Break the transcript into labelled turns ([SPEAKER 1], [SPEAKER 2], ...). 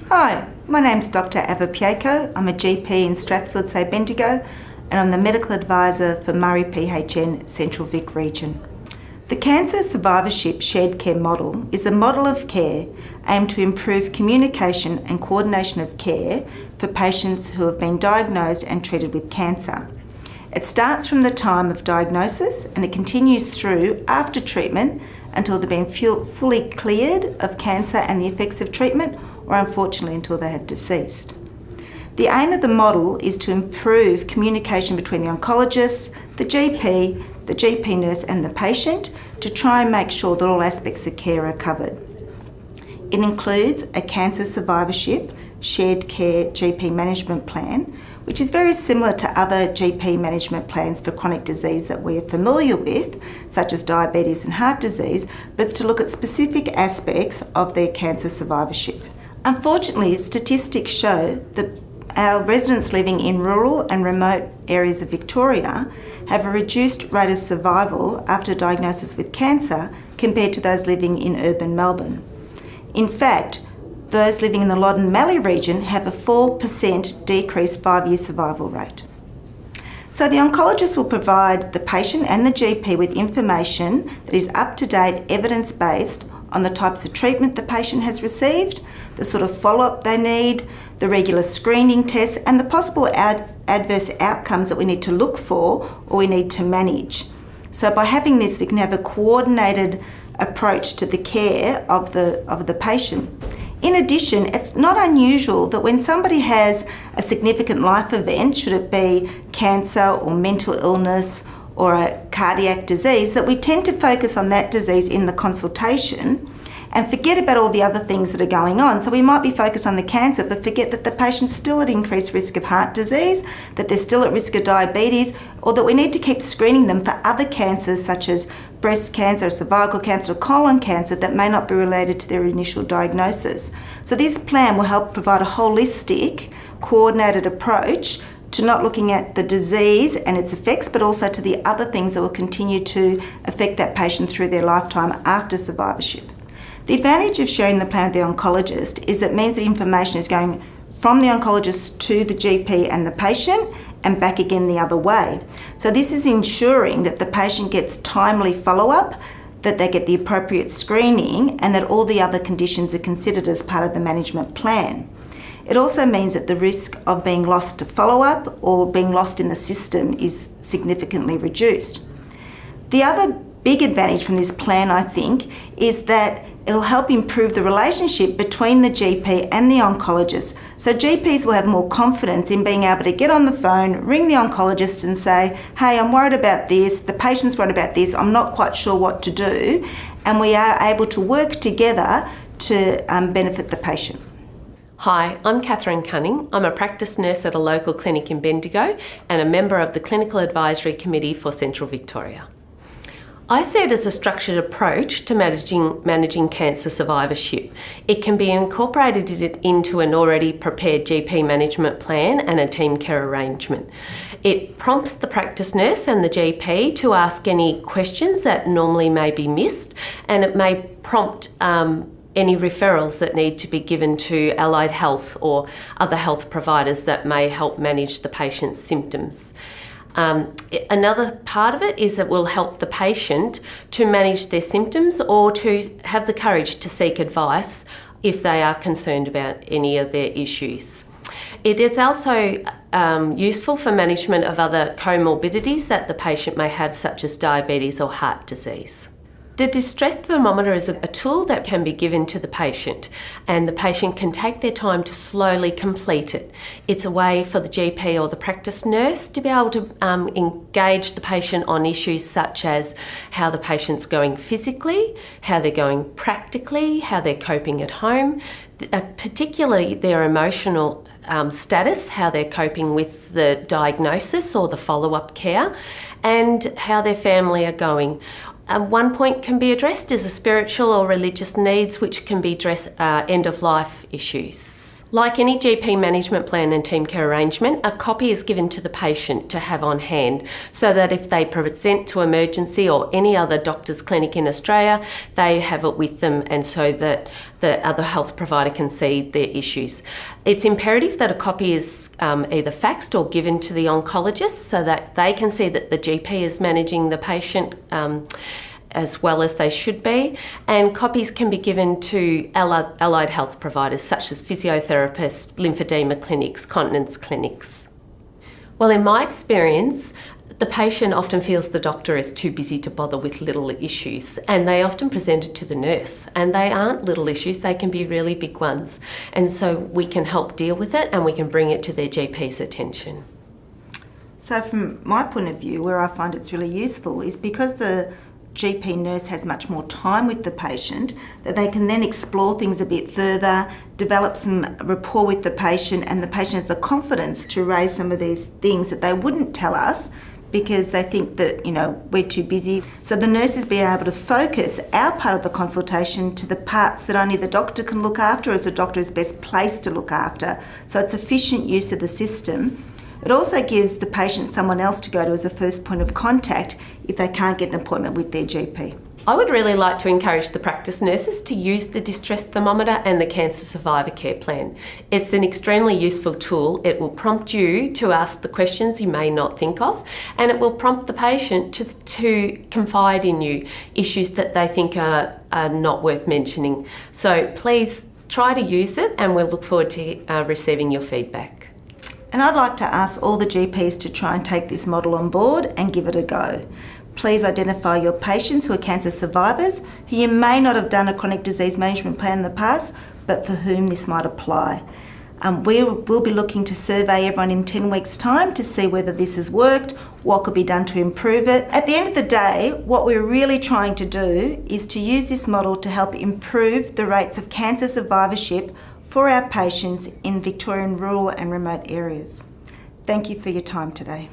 [SPEAKER 1] Hi, my name's Dr. Ewa Piejko. I'm a GP in Strathfield, say Bendigo, and I'm the medical advisor for Murray PHN Central Vic region. The Cancer Survivorship Shared Care Model is a model of care aimed to improve communication and coordination of care for patients who have been diagnosed and treated with cancer. It starts from the time of diagnosis and it continues through after treatment until they've been fully cleared of cancer and the effects of treatment, or unfortunately until they have deceased. The aim of the model is to improve communication between the oncologist, the GP nurse and the patient to try and make sure that all aspects of care are covered. It includes a cancer survivorship shared care GP management plan, which is very similar to other GP management plans for chronic disease that we are familiar with, such as diabetes and heart disease, but it's to look at specific aspects of their cancer survivorship. Unfortunately, statistics show that our residents living in rural and remote areas of Victoria have a reduced rate of survival after diagnosis with cancer compared to those living in urban Melbourne. In fact, those living in the Loddon Mallee region have a 4% decreased 5-year survival rate. So the oncologist will provide the patient and the GP with information that is up-to-date, evidence-based on the types of treatment the patient has received, the sort of follow-up they need, the regular screening tests, and the possible adverse outcomes that we need to look for or we need to manage. So by having this, we can have a coordinated approach to the care of the patient. In addition, it's not unusual that when somebody has a significant life event, should it be cancer or mental illness or a cardiac disease, that we tend to focus on that disease in the consultation and forget about all the other things that are going on. So we might be focused on the cancer, but forget that the patient's still at increased risk of heart disease, that they're still at risk of diabetes, or that we need to keep screening them for other cancers such as breast cancer, cervical cancer, or colon cancer that may not be related to their initial diagnosis. So this plan will help provide a holistic, coordinated approach to not looking at the disease and its effects, but also to the other things that will continue to affect that patient through their lifetime after survivorship. The advantage of sharing the plan with the oncologist is that it means that information is going from the oncologist to the GP and the patient and back again the other way. So this is ensuring that the patient gets timely follow-up, that they get the appropriate screening, and that all the other conditions are considered as part of the management plan. It also means that the risk of being lost to follow-up or being lost in the system is significantly reduced. The other big advantage from this plan, I think, is that it'll help improve the relationship between the GP and the oncologist. So GPs will have more confidence in being able to get on the phone, ring the oncologist and say, hey, I'm worried about this, the patient's worried about this, I'm not quite sure what to do. And we are able to work together to benefit the patient.
[SPEAKER 2] Hi, I'm Kathryn Cunningham. I'm a practice nurse at a local clinic in Bendigo and a member of the Clinical Advisory Committee for Central Victoria. I see it as a structured approach to managing cancer survivorship. It can be incorporated into an already prepared GP management plan and a team care arrangement. It prompts the practice nurse and the GP to ask any questions that normally may be missed, and it may prompt any referrals that need to be given to allied health or other health providers that may help manage the patient's symptoms. Another part of it is it will help the patient to manage their symptoms or to have the courage to seek advice if they are concerned about any of their issues. It is also useful for management of other comorbidities that the patient may have, such as diabetes or heart disease. The distress thermometer is a tool that can be given to the patient, and the patient can take their time to slowly complete it. It's a way for the GP or the practice nurse to be able to engage the patient on issues such as how the patient's going physically, how they're going practically, how they're coping at home, particularly their emotional status, how they're coping with the diagnosis or the follow-up care, and how their family are going. One point can be addressed is the spiritual or religious needs, which can be end-of-life issues. Like any GP management plan and team care arrangement, a copy is given to the patient to have on hand so that if they present to emergency or any other doctor's clinic in Australia, they have it with them and so that the other health provider can see their issues. It's imperative that a copy is either faxed or given to the oncologist so that they can see that the GP is managing the patient as well as they should be, and copies can be given to allied health providers such as physiotherapists, lymphedema clinics, continence clinics. Well, in my experience, the patient often feels the doctor is too busy to bother with little issues, and they often present it to the nurse, and they aren't little issues, they can be really big ones, and so we can help deal with it and we can bring it to their GP's attention.
[SPEAKER 1] So from my point of view, where I find it's really useful is because the GP nurse has much more time with the patient, that they can then explore things a bit further, develop some rapport with the patient, and the patient has the confidence to raise some of these things that they wouldn't tell us because they think that, we're too busy. So the nurses being able to focus our part of the consultation to the parts that only the doctor can look after, as the doctor is best placed to look after. So it's efficient use of the system. It also gives the patient someone else to go to as a first point of contact if they can't get an appointment with their GP.
[SPEAKER 2] I would really like to encourage the practice nurses to use the distress thermometer and the cancer survivor care plan. It's an extremely useful tool. It will prompt you to ask the questions you may not think of, and it will prompt the patient to confide in you issues that they think are not worth mentioning. So please try to use it, and we'll look forward to receiving your feedback.
[SPEAKER 1] And I'd like to ask all the GPs to try and take this model on board and give it a go. Please identify your patients who are cancer survivors, who you may not have done a chronic disease management plan in the past, but for whom this might apply. We'll be looking to survey everyone in 10 weeks' time to see whether this has worked, what could be done to improve it. At the end of the day, what we're really trying to do is to use this model to help improve the rates of cancer survivorship for our patients in Victorian rural and remote areas. Thank you for your time today.